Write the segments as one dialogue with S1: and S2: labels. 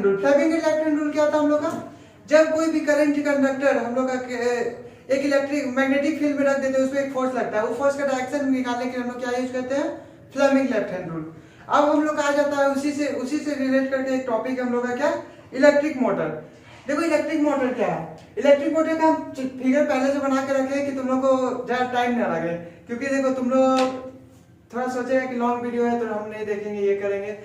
S1: Rule. Fleming left hand rule क्या होता है हम लोग का, जब कोई भी करंट कंडक्टर हम लोग का एक इलेक्ट्रिक मैग्नेटिक फील्ड में रख देते हैं, उसमें एक फोर्स लगता है, वो फोर्स का डायरेक्शन निकालने के लिए हम लोग क्या यूज करते हैं, फ्लेमिंग लेफ्ट हैंड रूल। अब हम लोग का आ जाता है उसी से रिलेट करके एक टॉपिक हम लोग का क्या, इलेक्ट्रिक मोटर। देखो इलेक्ट्रिक मोटर क्या है, इलेक्ट्रिक मोटर का हम फिगर पहले से बना के रखे कि तुम लोग को ज्यादा टाइम ना लगे, क्योंकि देखो तुम लोग थोड़ा सोचेगा कि लॉन्ग वीडियो है तो हम नहीं देखेंगे, ये करेंगे।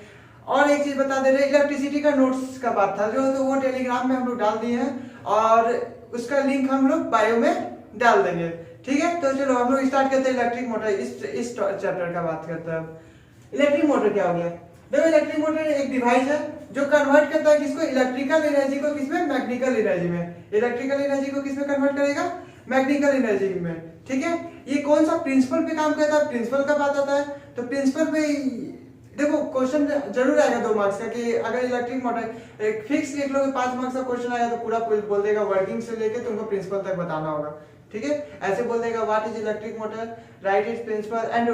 S1: और एक चीज बता दे रहे, इलेक्ट्रिसिटी का नोट्स का बात था जो, तो वो टेलीग्राम में हम लोग डाल दिए हैं और उसका लिंक हम लोग बायो में डाल देंगे, ठीक है। तो चलो हम लोग स्टार्ट करते हैं इलेक्ट्रिक मोटर, इस चैप्टर का बात करते हैं। इलेक्ट्रिक मोटर क्या हो गया, देखो इलेक्ट्रिक मोटर एक डिवाइस है जो कन्वर्ट करता है किसको, इलेक्ट्रिकल एनर्जी को किसमें, मैग्नेटिकल एनर्जी में। इलेक्ट्रिकल एनर्जी को किसमें कन्वर्ट करेगा, मैग्नेटिकल एनर्जी में, ठीक है। ये कौन सा प्रिंसिपल पे काम करता है, प्रिंसिपल का बात आता है। तो प्रिंसिपल पे देखो क्वेश्चन जरूर आएगा 2 मार्क्स का, कि अगर इलेक्ट्रिक मोटर एक फिक्स लिख लो 5 मार्क्स का क्वेश्चन आएगा तो पूरा बोल देगा, वर्किंग से लेके तुमको प्रिंसिपल तक बताना होगा, ठीक है। ऐसे बोल देगा what is electric motor, write is principle and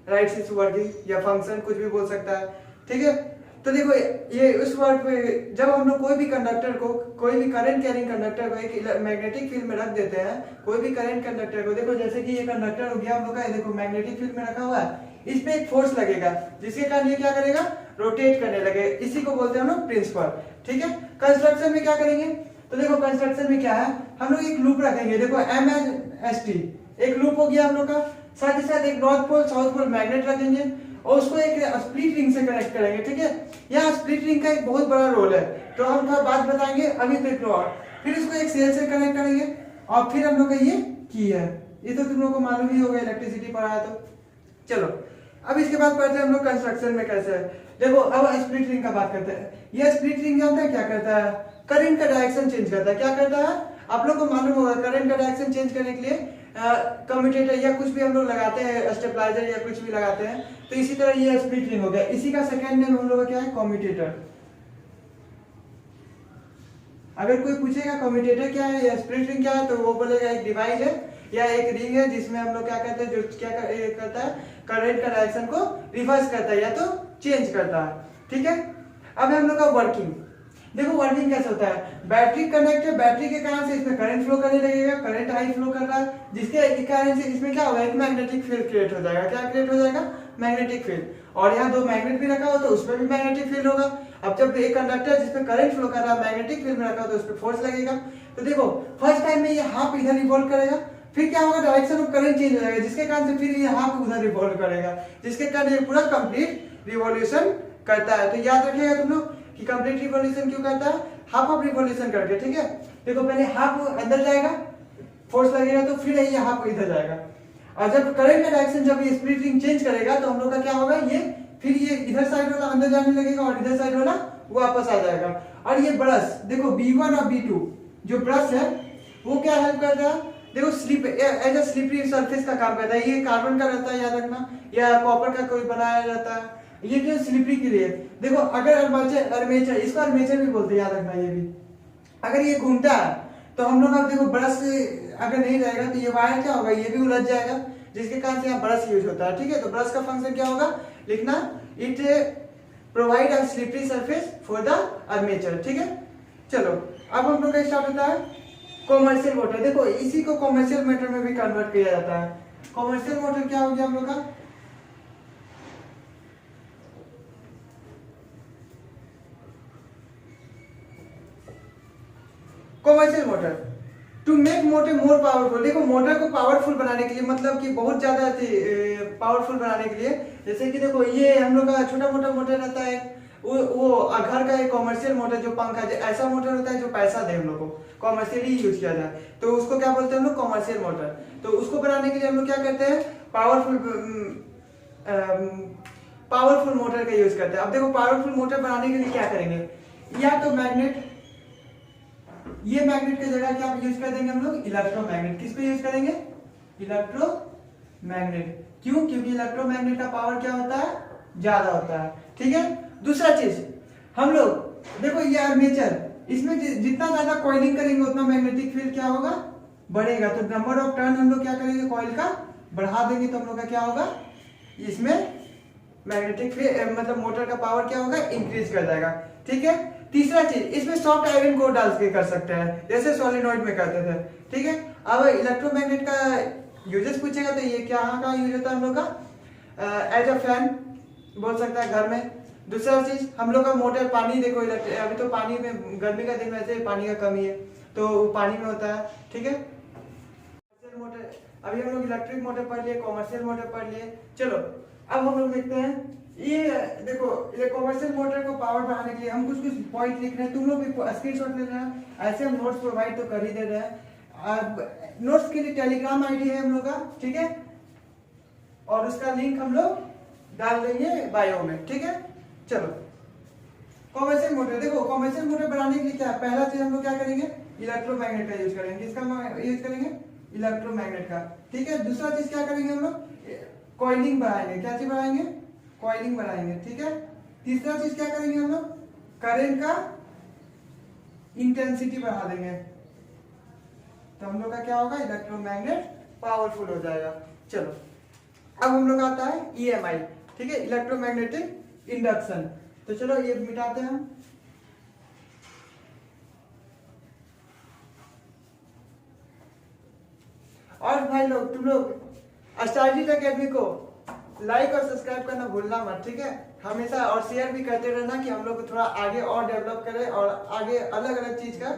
S1: write is working या फंक्शन, कुछ भी बोल सकता है, ठीक है। तो देखो ये उस वर्ड पे जब हम लोग कोई भी कंडक्टर को, कोई भी करंट कैरिंग कंडक्टर को एक मैग्नेटिक फील्ड में रख देते हैं, कोई भी करंट कंडक्टर को, देखो जैसे कि ये कंडक्टर हो गया हम लोग का, देखो मैग्नेटिक फील्ड में रखा हुआ है, इस पे एक फोर्स लगेगा जिसके कारण ये क्या करेगा, रोटेट करने लगे, इसी को बोलते हैं हम लोग प्रिंसिपल, ठीक है। कंस्ट्रक्शन में क्या करेंगे, तो देखो कंस्ट्रक्शन में क्या है, हम लोग एक लूप रखेंगे, देखो MNST एक लूप हो गया हम लोग का, साथ ही साथ एक north pole south pole magnet रखेंगे और उसको एक स्प्लिट रिंग से कनेक्ट करेंगे, ठीक है। यहाँ स्प्लिट रिंग का एक बहुत बड़ा रोल है, तो हम थोड़ा बात बताएंगे अभी देख लो। और फिर इसको एक सेल से कनेक्ट करेंगे और फिर हम लोग का ये की है, ये तो तुम लोग को मालूम ही होगा, इलेक्ट्रिसिटी पढ़ा है तो। चलो अब इसके बाद पढ़ते हैं हम लोग कंस्ट्रक्शन में कैसे है। देखो अब स्प्लिट रिंग का बात करते हैं। ये स्प्लिट रिंग जानते हैं क्या करता है, करंट का डायरेक्शन चेंज करता है। क्या करता है आप लोग को मालूम होगा, करंट का डायरेक्शन चेंज करने के लिए कम्यूटेटर या कुछ भी हम लोग लगाते हैं, स्टेबलाइजर या कुछ भी लगाते हैं, तो इसी तरह ये स्प्लिट रिंग हो गया। इसी का सेकंड नेम हम लोग का क्या है, कम्यूटेटर। अगर कोई पूछेगा कम्यूटेटर क्या है या स्प्लिट रिंग क्या है, तो वो बोलेगा एक डिवाइस है या एक रिंग है जिसमें हम लोग क्या करते हैं, जो क्या करता है, करंट का डायरेक्शन को रिवर्स करता है या तो चेंज करता है, ठीक है। अब हम लोग का वर्किंग, देखो वर्किंग कैसे होता है, बैटरी कनेक्ट है, बैटरी के कारण से इसमें करंट फ्लो करने लगेगा, करंट हाई फ्लो कर रहा है, जिसके कारण से इसमें क्या होगा, एक मैग्नेटिक फील्ड क्रिएट हो जाएगा। क्या क्रिएट हो जाएगा, मैग्नेटिक फील्ड। और यहाँ 2 मैग्नेट भी रखा हो तो उसमें भी मैग्नेटिक फील्ड होगा। अब जब एक कंडक्टर जिसमें करंट फ्लो कर रहा है मैग्नेटिक फील्ड में रखा हो तो उस पर फोर्स लगेगा। तो देखो फर्स्ट टाइम में ये हाफ इधर रिवॉल्व करेगा, फिर क्या होगा, डायरेक्शन ऑफ करंट चेंज हो जाएगा, जिसके कारण से फिर ये हाफ उधर रिवॉल्व करेगा, जिसके कारण ये पूरा कंप्लीट रिवॉल्यूशन करता है। तो याद रखिएगा तुम लोग कि कंप्लीट रिवॉल्यूशन क्यों करता है, हाफ ऑफ रिवॉल्यूशन करके, ठीक है। देखो पहले हाफ अंदर जाएगा, फोर्स लगेगा, तो फिर ये हाफ इधर जाएगा। और जब करंट का डायरेक्शन जब ये स्प्लिट रिंग चेंज करेगा तो हम लोग का क्या होगा, ये फिर ये इधर साइड वाला अंदर जाने लगेगा और इधर साइड वाला वापस आ जाएगा। और ये ब्रश देखो B1 और B2 जो ब्रश है वो क्या हेल्प कर रहा है, देखो slip as a slippery surface का काम करता है। ये कार्बन का रहता है याद रखना, या कॉपर का कोई बनाया रहता है, ये जो स्लिपरी के लिए। देखो अगर आर्मेचर, इसको आर्मेचर भी बोलते हैं, याद रखना ये भी। अगर ये घूमता है तो हम लोग अब देखो ब्रश अगर नहीं रहेगा तो ये वायर क्या होगा, ये भी उलझ जाएगा, जिसके कारण से यहाँ ब्रश यूज होता है, ठीक है। तो ब्रश का फंक्शन क्या होगा, लिखना, it provide a slippery surface for the armature, ठीक है। चलो अब हम लोग का स्टार्ट होता है कॉमर्शियल मोटर। देखो इसी को कॉमर्शियल मोटर में भी कन्वर्ट किया जाता है। कॉमर्शियल मोटर क्या हो गया हम लोग का, commercial motor to make motor more powerful. देखो मोटर को पावरफुल बनाने के लिए, मतलब कि बहुत ज्यादा पावरफुल बनाने के लिए, जैसे कि देखो ये हम लोग का छोटा मोटा मोटर रहता है, वो घर का एक कॉमर्शियल मोटर जो पंखा, ऐसा मोटर होता है जो पैसा दे हम लोग को, कॉमर्शियली यूज किया जाए, तो उसको क्या बोलते हैं हम लोग, कॉमर्शियल मोटर। तो उसको बनाने के लिए हम लोग क्या करते हैं, पावरफुल मोटर का यूज करते हैं। अब देखो पावरफुल मोटर बनाने के लिए क्या करेंगे, या तो मैग्नेट, ये मैग्नेट की जगह क्या यूज कर देंगे हम लोग, इलेक्ट्रोमैग्नेट। किसको यूज करेंगे, इलेक्ट्रोमैग्नेट। क्यों, क्योंकि इलेक्ट्रोमैग्नेट का पावर क्या होता है, ज्यादा होता है, ठीक है। दूसरा चीज हम लोग देखो ये आर्मेचर, इसमें जितना ज्यादा कॉइलिंग करेंगे उतना मैग्नेटिक फील्ड क्या होगा, बढ़ेगा। तो नंबर ऑफ टर्न हम लोग क्या करेंगे, कॉइल का बढ़ा देंगे, तो हम लोग का क्या होगा, इसमें मैग्नेटिक फील्ड मतलब मोटर का पावर क्या होगा, इंक्रीज कर जाएगा। ठीक है। तीसरा चीज, इसमें सॉफ्ट आयरन कोड डाल के कर सकते हैं, जैसे सोलिनॉइड में करते थे, ठीक है। अब इलेक्ट्रोमैग्नेट का यूजेस पूछेगा तो ये क्या का यूज होता है हम लोग का, एज अ फैन बोल सकता है घर में। दूसरा चीज, हम लोग का मोटर, पानी देखो, अभी तो पानी में गर्मी का दिन वैसे पानी का कमी है तो पानी में होता है, ठीक है। मोटर, अभी हम लोग इलेक्ट्रिक मोटर पढ़ लिए, कॉमर्शियल मोटर पढ़ लिए। चलो अब हम लोग देखते हैं, ये देखो, ये कॉमर्शियल मोटर को पावर बढ़ाने के लिए हम कुछ कुछ पॉइंट लिख रहे हैं, तुम लोग भी स्क्रीनशॉट ले रहे हैं, ऐसे हम नोट्स प्रोवाइड तो कर ही दे रहे हैं। नोट्स के लिए टेलीग्राम आईडी है हम लोग का, ठीक है, और उसका लिंक हम लोग डाल देंगे बायो में, ठीक है। चलो कॉमर्शियल मोटर देखो, कॉमर्शियल मोटर बनाने के लिए क्या, पहला चीज हम लोग क्या करेंगे, इलेक्ट्रोमैग्नेट का यूज करेंगे। इसका यूज करेंगे इलेक्ट्रोमैग्नेट का, ठीक है। दूसरा चीज क्या करेंगे हम लोग, कॉइलिंग बढ़ाएंगे। क्या चीज बढ़ाएंगे, कॉइलिंग बढ़ाएंगे, ठीक है। तीसरा चीज क्या करेंगे हम लोग, करंट का इंटेंसिटी बढ़ा देंगे, तो हम लोग का क्या होगा, इलेक्ट्रोमैग्नेट पावरफुल हो जाएगा। चलो अब हम लोग आता है EMI, ठीक है, इलेक्ट्रोमैग्नेटिक इंडक्शन। तो चलो ये मिटाते हैं हम। और भाई लोग, तुम लोग स्टार्टिंग अकेडमी को लाइक और सब्सक्राइब करना भूलना मत, ठीक है। हमेशा और शेयर भी करते रहना कि हम लोग थोड़ा आगे और डेवलप करें और आगे अलग अलग चीज का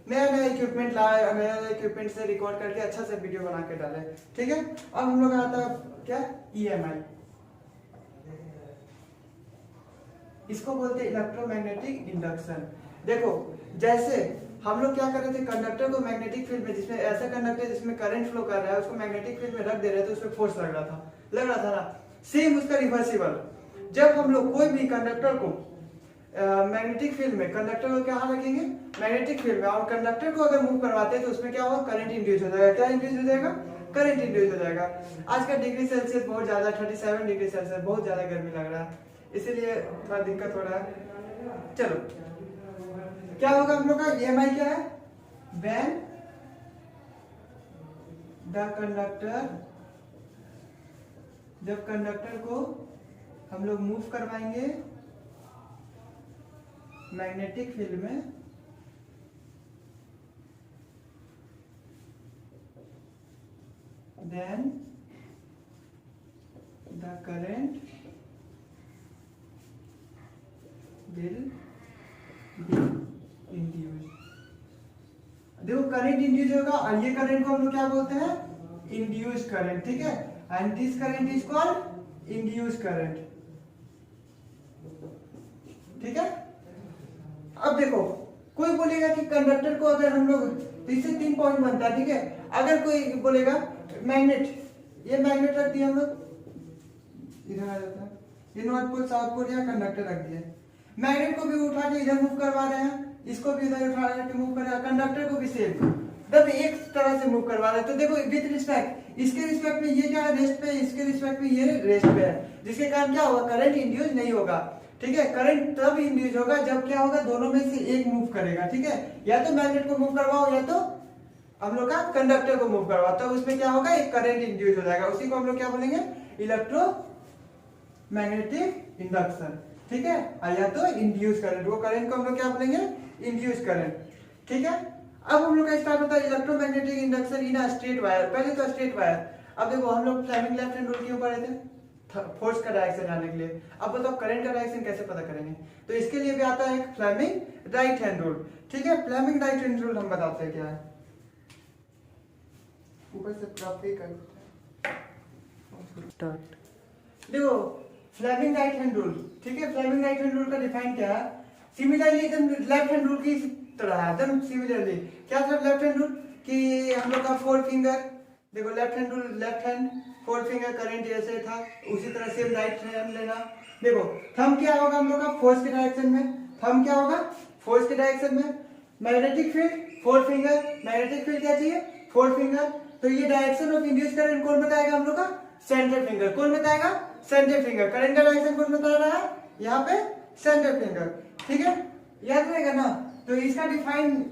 S1: नया नया इक्विपमेंट लाए, नया नया इक्विपमेंट से रिकॉर्ड करके अच्छा से वीडियो बना के डाले, ठीक है। अब हम लोग आता है क्या, EMI, इसको बोलते हैं इलेक्ट्रोमैग्नेटिक इंडक्शन। देखो जैसे हम लोग क्या कर रहे थे, कंडक्टर को मैग्नेटिक फील्ड में, जिसमें ऐसा कंडक्टर जिसमें करंट फ्लो कर रहा है, उसको मैग्नेटिक फील्ड में रख दे रहे थे, उसमें फोर्स लग रहा था ना। सेम उसका रिवर्सिबल, जब हम लोग कोई भी कंडक्टर को मैग्नेटिक फील्ड में, कंडक्टर को क्या रखेंगे, मैग्नेटिक फील्ड में, और कंडक्टर को अगर मूव करवाते हैं तो उसमें क्या होगा, करंट इंड्यूस हो जाएगा। क्या इंड्यूस हो जाएगा, करंट इंड्यूस हो जाएगा। आज का डिग्री सेल्सियस बहुत ज्यादा, 37 डिग्री सेल्सियस, बहुत ज्यादा गर्मी लग रहा है, इसीलिए थोड़ा दिक्कत हो रहा है। चलो क्या होगा हम लोग का, EMI क्या है, व्हेन द कंडक्टर, जब कंडक्टर को हम लोग मूव करवाएंगे मैग्नेटिक फील्ड में, then the current will be induced। देखो करंट इंड्यूस होगा, और ये करंट को हम लोग क्या बोलते हैं, इंड्यूस करंट, ठीक है। And this current is called induce current, ठीक है। अब देखो कोई बोलेगा कि कंडक्टर को अगर हम लोग, तो इससे 3 पॉइंट बनता है, ठीक है। अगर कोई बोलेगा मैग्नेट, ये मैग्नेट रख दिया हम लोग, इधर आ जाता है, ये नॉर्थ पोल साउथ पोल, यहाँ कंडक्टर रख दिया, मैग्नेट को भी उठा के इधर मूव करवा रहे हैं, इसको भी इधर उठा के मूव कर रहे हैं, कंडक्टर को भी सेम तब एक तरह से मूव करवा रहे हैं। तो देखो विद रिस्पेक्ट, इसके रिस्पेक्ट में ये क्या है, रेस्ट पे, इसके रिस्पेक्ट में ये रेस्ट पे है, जिसके कारण क्या होगा, करंट इंड्यूस नहीं होगा, ठीक है। करंट तब इंड्यूस होगा जब क्या होगा, दोनों में से एक मूव करेगा, ठीक है। या तो मैग्नेट को मूव करवाओ, या तो हम लोग का कंडक्टर को मूव करवाओ, तो उसमें क्या होगा, एक करंट इंड्यूस हो जाएगा, उसी को हम लोग क्या बोलेंगे, इलेक्ट्रो मैग्नेटिक इंडक्शन, ठीक है। या तो इंड्यूस करंट, वो करंट को हम लोग क्या बोलेंगे, इंड्यूस करंट, ठीक है। अब हम लोग का स्टार्ट होता है electromagnetic induction in a straight wire. पहले तो स्ट्रेट वायर, अब देखो हम लोग फ्लेमिंग लेफ्ट हैंड रूल क्यों पढ़े थे, फोर्स का डायरेक्शन जानने के लिए। अब बताओ करंट का डायरेक्शन कैसे पता करेंगे, तो इसके लिए भी आता है एक फ्लेमिंग राइट हैंड रूल, ठीक है। फ्लेमिंग राइट हैंड रूल हम बताते हैं क्या है, ऊपर से प्राप्त स्टार्ट। देखो फ्लेमिंग राइट हैंड रूल, ठीक है। फ्लेमिंग राइट हैंड रूल का डिफाइन क्या है, सिमिलरली एकदम लेफ्ट हैंड रूल की तरह है, एकदम सिमिलरली। क्या था लेफ्ट हैंड रूल, कि हम लोग का 4 फिंगर, देखो left hand rule, left hand 4 finger current जैसे था, उसी तरह से राइट हैंड लेना। देखो थंब क्या होगा हम लोग का, फोर्स के डायरेक्शन में, थंब क्या होगा, फोर्स के डायरेक्शन में। Magnetic field 4 finger, magnetic field क्या चाहिए, 4 फिंगर, तो ये डायरेक्शन ऑफ इंड्यूस करंट कौन बताएगा हम लोग का, सेंटर फिंगर, कौन बताएगा, सेंटर फिंगर। करंट का डायरेक्शन कौन बता रहा है, यहाँ पे सेंटर फिंगर, ठीक है, याद रहेगा ना। तो इसका डिफाइन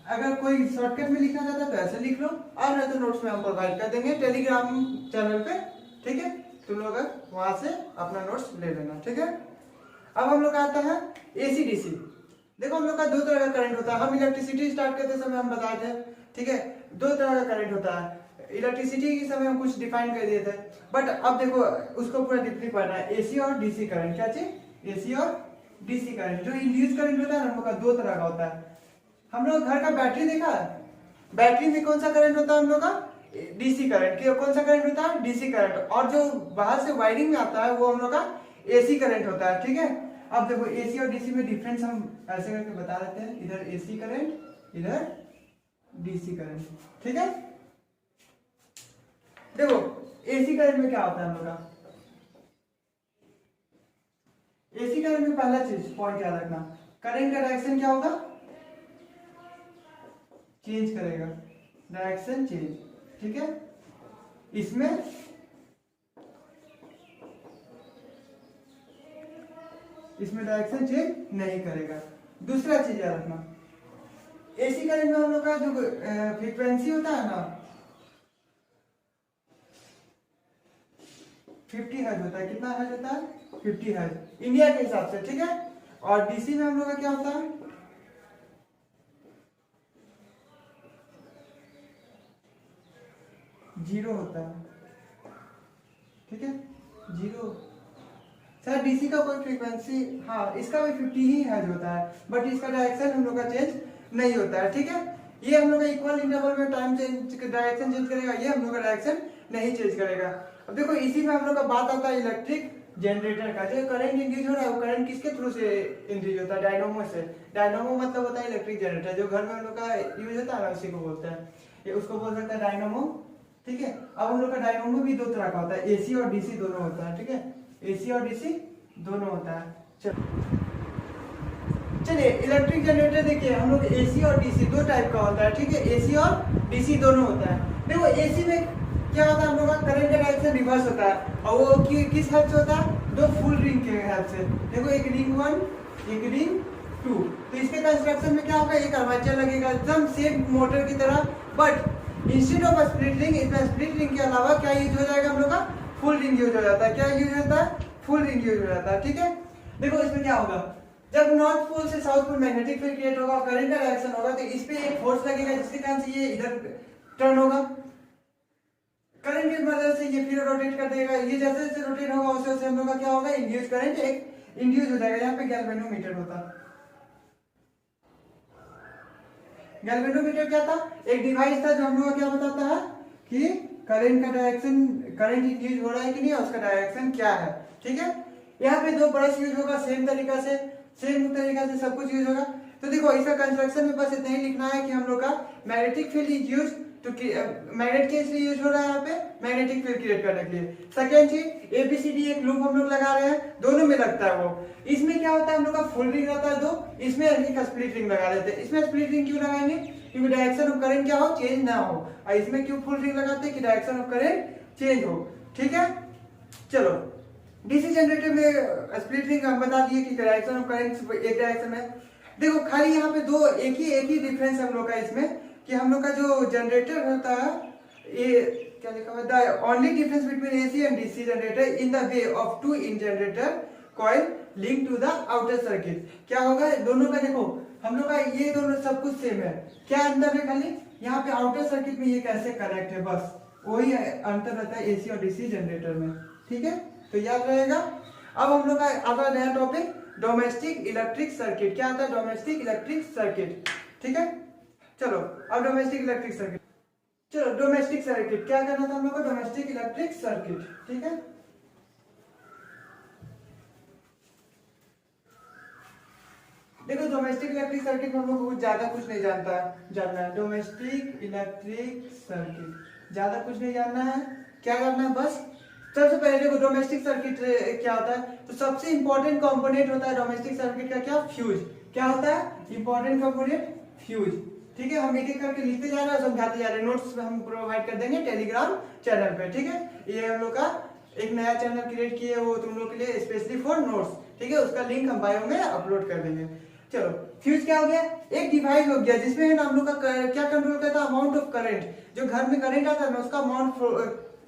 S1: अगर कोई शॉर्टकट में लिखना चाहता है तो ऐसे लिख लो, और नहीं तो नोट्स में हम प्रोवाइड कर देंगे टेलीग्राम चैनल पे, ठीक है। तुम लोग वहां से अपना नोट्स ले लेना, ठीक है। अब हम लोग का आता है एसी डीसी। देखो हम लोग का दो तरह का करंट होता है, हम इलेक्ट्रिसिटी स्टार्ट करते समय हम बता दें, ठीक है, दो तरह का करंट होता है। इलेक्ट्रिसिटी के समय हम कुछ डिफाइन कर दिए थे, बट अब देखो उसको पूरा डीपली पढ़ना है। एसी और डीसी करंट, क्या चीज, एसी और डीसी करंट। जो इंड्यूस करंट होता है हम लोग का दो तरह का होता है। हम लोग घर का बैटरी देखा है, बैटरी में कौन सा करंट होता है हम लोग का, डीसी करंट। कौन सा करंट होता है, डीसी करंट। और जो बाहर से वायरिंग में आता है वो हम लोग का एसी करंट होता है, ठीक है। अब देखो एसी और डीसी में डिफरेंस हम ऐसे करके बता देते हैं, इधर एसी करंट, इधर डीसी करंट, ठीक है। देखो एसी करंट में क्या होता है हम लोग का, एसी करंट में पहला चीज पॉइंट याद रखना, करंट का डायरेक्शन क्या होगा, चेंज करेगा, डायरेक्शन चेंज, ठीक है। इसमें डायरेक्शन चेंज नहीं करेगा। दूसरा चीज याद रखना, एसी करंट में हम लोग का जो फ्रीक्वेंसी होता है ना 50 हर्ट्ज होता है। कितना हर्ट्ज होता है, 50 हर्ट्ज इंडिया के हिसाब से, ठीक है। और डीसी में हम लोग का क्या होता है, जीरो होता है, ठीक है, जीरो। सर डीसी का कोई फ्रीक्वेंसी, हाँ इसका भी 50 ही हर्ट्ज होता है, बट इसका डायरेक्शन हम लोग का चेंज नहीं होता है, ठीक है। ये हम लोग का इक्वल इंटरवल में टाइम चेंज, डायरेक्शन चेंज करेगा, ये हम लोग का डायरेक्शन नहीं चेंज करेगा। अब देखो इसी में हम लोग का बात आता है इलेक्ट्रिक जनरेटर का। जो करंट इंड्यूस हो रहा है वो करंट किसके थ्रू से इंड्यूस होता है, डायनामो से। डायनामो मतलब होता है इलेक्ट्रिक जनरेटर, जो घर में हम लोग का यूज होता है ना उसी को बोलते हैं, ये उसको बोल सकते हैं डायनामो, ठीक है। अब हम लोग का डायनामो भी दो तरह का होता है, एसी और डीसी दोनों होता है, ठीक है, एसी और डीसी दोनों होता है। चलिए इलेक्ट्रिक जनरेटर देखिए, हम लोग एसी और डीसी दो टाइप का होता है, ठीक है, एसी और डीसी दोनों होता है। देखो एसी में क्या होता है, हम लोग का करंट का डायरेक्शन रिवर्स होता है, और वो किस हेल्प से होता है, दो फुल रिंग के हेल्प से। देखो एक रिंग 1, एक रिंग 2। तो इसके कंस्ट्रक्शन में क्या होगा, एक आर्मेचर लगेगा एकदम सेम मोटर की तरह, but instead of split ring, इसमें स्प्लिट रिंग के अलावा क्या यूज हो जाएगा, हम लोग का फुल रिंग यूज हो जाता है। क्या यूज होता है, फुल रिंग यूज हो जाता है, ठीक है। देखो इसमें क्या होगा, जब नॉर्थ पोल से south pole magnetic field create होगा, करंट का डायरेक्शन होगा, तो इस पे एक फोर्स लगेगा जिसके कारण से ये इधर टर्न होगा। करंट की मदद से ये फिर रोटेट कर देगा, ये जैसे जैसे रोटेट होगा वैसे वैसे हम लोग का क्या होगा, इंड्यूस करंट एक इंड्यूस हो जाएगा। यहाँ पे गैल्वेनोमीटर होता है। गैल्वेनोमीटर क्या था, एक डिवाइस था जो हम लोग का क्या बताता है कि करंट का डायरेक्शन, करंट इंड्यूस हो रहा है कि नहीं, उसका डायरेक्शन क्या है, ठीक है। यहाँ पे दो ब्रश यूज होगा, सेम तरीका से सब कुछ यूज होगा। तो देखो इसका कंस्ट्रक्शन में बस इतना ही लिखना है कि हम लोग का मैग्नेटिक फील्ड इज यूज तो मैग्नेट के इसलिए यूज हो रहा है यहाँ पे मैग्नेटिक फील्ड क्रिएट करने के लिए। सेकेंड चीज एबीसीडी एक लूप हम लोग लगा रहे हैं, दोनों में लगता है वो। इसमें क्या होता है, हम लोग का फुल रिंग रहता है दो, इसमें एक स्प्लिट रिंग लगा देते हैं। इसमें स्प्लिट रिंग क्यों लगाएंगे, क्योंकि डायरेक्शन ऑफ करंट क्या हो, चेंज ना हो। और इसमें क्यों फुल रिंग लगाते हैं कि डायरेक्शन ऑफ करंट चेंज हो, ठीक है। चलो डीसी जनरेटर में स्प्लिट रिंग हम बता दिए कि डायरेक्शन ऑफ करंट एक डायरेक्शन में। देखो खाली यहाँ पे दो एक ही डिफरेंस हम लोग का इसमें कि हम लोग का जो जनरेटर होता है, ये क्या लिखा हुआ है, the only difference between AC and DC generator in the way of to in generator coil link to the outer circuit. क्या होगा दोनों का, देखो हम लोग का ये दोनों सब कुछ सेम है, क्या अंतर है, खाली यहाँ पे आउटर सर्किट में ये कैसे कनेक्ट है, बस वही अंतर रहता है एसी और डीसी जनरेटर में, ठीक है। तो याद रहेगा। अब हम लोग का आता है नया टॉपिक डोमेस्टिक इलेक्ट्रिक सर्किट। क्या आता है, डोमेस्टिक इलेक्ट्रिक सर्किट, ठीक है। चलो अब डोमेस्टिक इलेक्ट्रिक सर्किट, चलो डोमेस्टिक सर्किट क्या करना था हम लोग को, डोमेस्टिक इलेक्ट्रिक सर्किट, ठीक है। देखो डोमेस्टिक इलेक्ट्रिक सर्किट में हम लोग ज्यादा कुछ नहीं जानना है। डोमेस्टिक इलेक्ट्रिक सर्किट ज्यादा कुछ नहीं जानना है, क्या करना है, बस सबसे पहले देखो डोमेस्टिक सर्किट क्या होता है, तो सबसे इंपॉर्टेंट कंपोनेंट होता है डोमेस्टिक सर्किट का क्या, फ्यूज। क्या होता है इंपॉर्टेंट कंपोनेंट, फ्यूज, ठीक है। हम एक एक करके लिखते जा रहे हैं, समझाते जा रहे हैं, नोट्स हम प्रोवाइड कर देंगे टेलीग्राम चैनल पे, ठीक है। ये हम लोग का एक नया चैनल क्रिएट किए, वो तुम लोग के लिए स्पेशली फॉर नोट्स, ठीक है। उसका लिंक हम बायो में अपलोड कर देंगे। चलो फ्यूज क्या हो गया, एक डिवाइस हो गया जिसमें हम लोग का क्या कंट्रोल करता है, अमाउंट ऑफ करंट। जो घर में करंट आता है ना उसका अमाउंट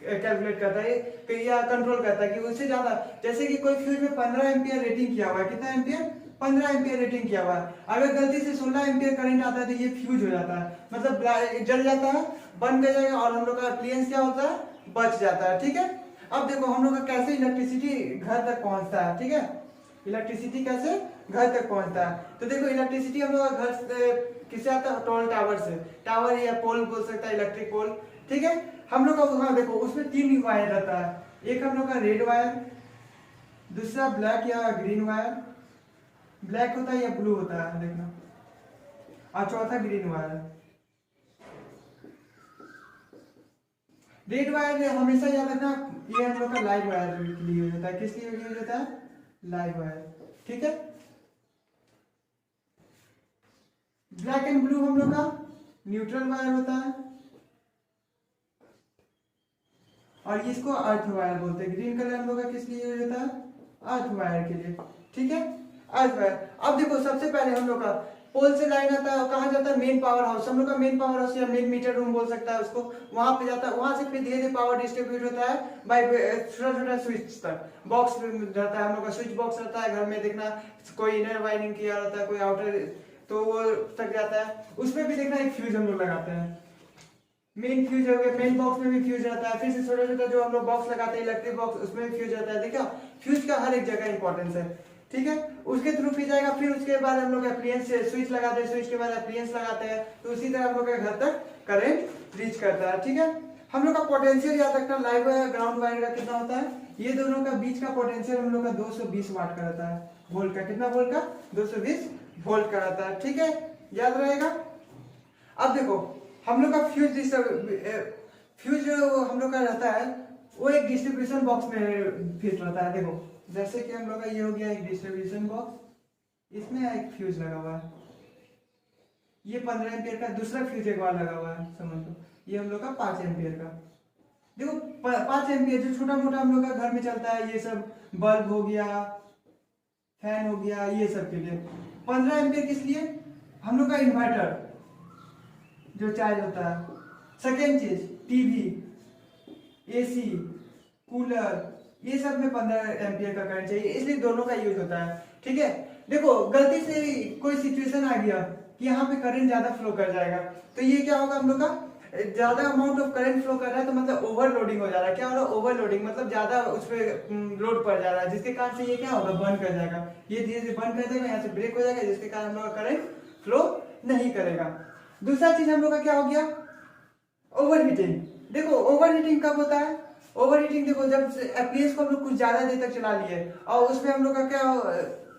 S1: कैलकुलेट करता है कि या कंट्रोल करता है कि उससे ज्यादा, जैसे कि कोई फ्यूज में 15 एम्पियर रेटिंग किया हुआ है, कितना एम्पियर, 15 एम्पियर रेटिंग किया हुआ है, अगर गलती से 16 एम्पियर करंट आता है तो ये फ्यूज हो जाता है, मतलब जल जाता है, बंद कर जाएगा और हम लोग का अप्लायंस क्या होता है, बच जाता है। ठीक है, अब देखो हम लोग का कैसे इलेक्ट्रिसिटी घर तक पहुंचता है। ठीक है, इलेक्ट्रिसिटी कैसे घर तक पहुंचता है, तो देखो इलेक्ट्रिसिटी हम लोग का घर से किससे आता है, टोल टावर से, टावर या पोल बोल सकता है, इलेक्ट्रिक पोल। ठीक है, हम लोग का वहां देखो उसमें 3 वायर रहता है, एक हम लोग का रेड वायर, दूसरा ब्लैक या ग्रीन वायर, ब्लैक होता है या ब्लू होता है देखना, और चौथा ग्रीन वायर। रेड वायर हमेशा याद रखना, ये हम लोग का लाइव वायर के लिए यूज होता है, किस लिए यूज होता है, लाइव वायर। ठीक है, ब्लैक एंड ब्लू हम लोग का न्यूट्रल वायर होता है, और इसको अर्थ वायर बोलते हैं। ग्रीन कलर हम लोग का किस लिए यूज होता है, अर्थ वायर के लिए। ठीक है, अर्थ वायर। अब देखो सबसे पहले हम लोग का पोल से लाइन आता है, कहाँ जाता है, मेन पावर हाउस, हम लोग का मेन पावर हाउस या मेन मीटर रूम बोल सकता है उसको, वहां पे जाता है, वहां से फिर धीरे धीरे पावर डिस्ट्रीब्यूट होता है बाय छोटा छोटा स्विच तक, बॉक्स रहता है हम लोग का, स्विच बॉक्स रहता है घर में, देखना कोई इनर वायरिंग किया रहता है, कोई आउटर, तो वो तक जाता है। उसमें भी देखना एक फ्यूज हम लोग लगाते हैं, मेन फ्यूज हो गया, मेन बॉक्स में भी फ्यूज रहता है, फिर से छोटा छोटा जो हम लोग बॉक्स लगाते हैं इलेक्ट्रिक बॉक्स, उसमें भी फ्यूज रहता है। देखा, फ्यूज का हर एक जगह इंपॉर्टेंस है। ठीक है, उसके थ्रू फिर जाएगा, फिर उसके बाद हम लोग अप्लायंस से स्विच लगाते हैं, स्विच के बाद अप्लायंस लगाते हैं, तो उसी तरह हम लोग के घर तक करंट रीच करता है। ठीक है, हम लोग का पोटेंशियल याद रखना, लाइव वायर ग्राउंड वायर का कितना होता है, ये दोनों का बीच का पोटेंशियल हम लोग का 220 वाट का रहता है, वोल्ट का, कितना वोल्ट का, 220 वोल्ट का रहता है। ठीक है, याद रहेगा। अब देखो हम लोग का फ्यूज हम लोग का रहता है, वो एक डिस्ट्रीब्यूशन बॉक्स में फिट रहता है। देखो जैसे कि हम लोग का ये हो गया एक डिस्ट्रीब्यूशन बॉक्स, इसमें एक फ्यूज लगा हुआ है, ये 15 एम्पियर का, दूसरा फ्यूज एक बार लगा हुआ है, समझ लो ये हम लोग का 5 एम्पियर का। देखो 5 एम्पियर जो छोटा मोटा हम लोग का घर में चलता है, ये सब बल्ब हो गया, फैन हो गया, ये सब के लिए। 15 एम्पियर किस लिए, हम लोग का इन्वर्टर जो चार्ज होता है। सेकेंड चीज टीवी, एसी, कूलर, ये सब में 15 एम्पियर का करंट चाहिए, इसलिए दोनों का यूज होता है। ठीक है, देखो गलती से कोई सिचुएशन आ गया कि यहाँ पे करंट ज्यादा फ्लो कर जाएगा, तो ये क्या होगा, हम लोग का ज्यादा अमाउंट ऑफ करंट फ्लो कर रहा है, तो मतलब ओवरलोडिंग हो जा रहा है। क्या हो रहा है, ओवरलोडिंग, मतलब ज्यादा उस पर लोड पड़ जा रहा है, जिसके कारण से ये क्या होगा, बंद कर जाएगा, ये धीरे धीरे बंद कर देगा, यहाँ से ब्रेक हो जाएगा, जिसके कारण हम लोग का करंट फ्लो नहीं करेगा। दूसरा चीज हम लोग का क्या हो गया, ओवर हीटिंग। देखो ओवर हीटिंग कब होता है, ओवर हीटिंग देखो जब अप्लायंस को हम लोग कुछ ज्यादा देर तक चला लिए और उसमें हम लोग का क्या,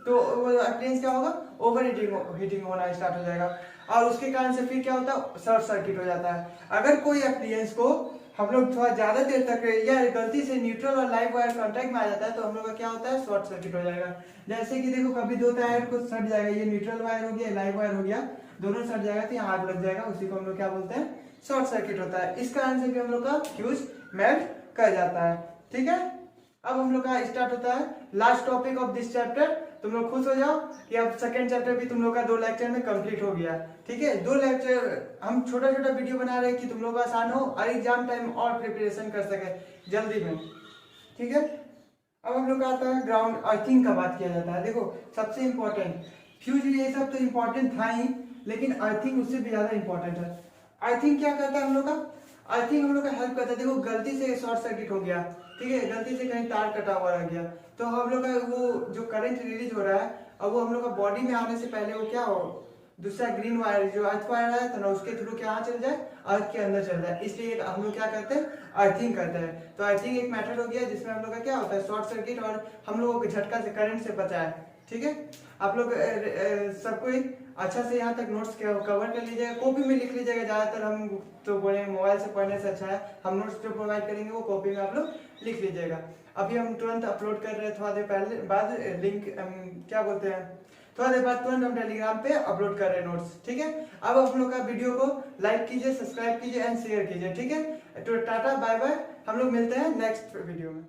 S1: तो अप्लायंस क्या होगा, ओवर हीटिंग होना स्टार्ट हो जाएगा, और उसके कारण से फिर क्या होता है, शॉर्ट सर्किट हो जाता है। अगर कोई अप्लायंस को हम लोग थोड़ा ज्यादा देर तक या गलती से न्यूट्रल और लाइव वायर कांटेक्ट में आ जाता है, तो हम लोग का क्या होता है, शॉर्ट सर्किट हो जाएगा। जैसे कि देखो कभी दो टायर को सट जाएगा, ये न्यूट्रल वायर हो गया, लाइव वायर हो गया, दोनों सट जाएगा तो यहाँ आग लग जाएगा, उसी को हम लोग क्या बोलते हैं, शॉर्ट सर्किट होता है। इस कारण से भी हम लोग का फ्यूज मेल्ट कर जाता है। ठीक है, अब हम लोग का स्टार्ट होता है last topic of this chapter. तुम लोग खुश हो जाओ कि अब सेकंड चैप्टर भी तुम लोग का 2 लेक्चर में कंप्लीट हो गया। ठीक है, 2 लेक्चर हम छोटा छोटा वीडियो बना रहे हैं कि तुम लोग का आसान हो और एग्जाम टाइम और प्रिपरेशन कर सके जल्दी में। ठीक है, अब हम लोग का आता है ग्राउंड अर्थिंग का बात किया जाता है। देखो सबसे इंपॉर्टेंट, फ्यूज ये सब तो इम्पोर्टेंट था ही, लेकिन अर्थिंग उससे भी ज्यादा इंपॉर्टेंट है। अर्थिंग क्या करता है हम लोग का, अर्थिंग हम लोग का हेल्प करता है। देखो गलती से शॉर्ट सर्किट हो गया, ठीक है, गलती से कहीं तार कटा हुआ रह गया, तो हम लोग का वो जो करंट रिलीज हो रहा है, अब वो हम लोग का बॉडी में आने से पहले वो क्या हो, दूसरा ग्रीन वायर जो अर्थ वायर है तो ना, उसके थ्रू क्या चल जाए, अर्थ के अंदर चल जाए। इसलिए हम लोग क्या करते हैं, अर्थिंग करते हैं। तो अर्थिंग एक मेथड हो गया जिसमें हम लोग का क्या होता है, शॉर्ट सर्किट और हम लोगों को झटका से, करंट से बचाए। ठीक है, आप लोग सबको अच्छा से यहाँ तक नोट्स कवर कर लीजिएगा, कॉपी में लिख लीजिएगा। ज्यादातर हम तो बोले मोबाइल से पढ़ने से अच्छा है, हम नोट्स जो प्रोवाइड करेंगे वो कॉपी में आप लोग लिख लीजिएगा। अभी हम तुरंत अपलोड कर रहे हैं, थोड़ा देर पहले बाद लिंक क्या बोलते हैं, थोड़ा देर बाद तुरंत हम टेलीग्राम पे अपलोड कर रहे हैं नोट्स। ठीक है, अब आप लोग का वीडियो को लाइक कीजिए, सब्सक्राइब कीजिए एंड शेयर कीजिए। ठीक है, तो टाटा बाय बाय, हम लोग मिलते हैं नेक्स्ट वीडियो में।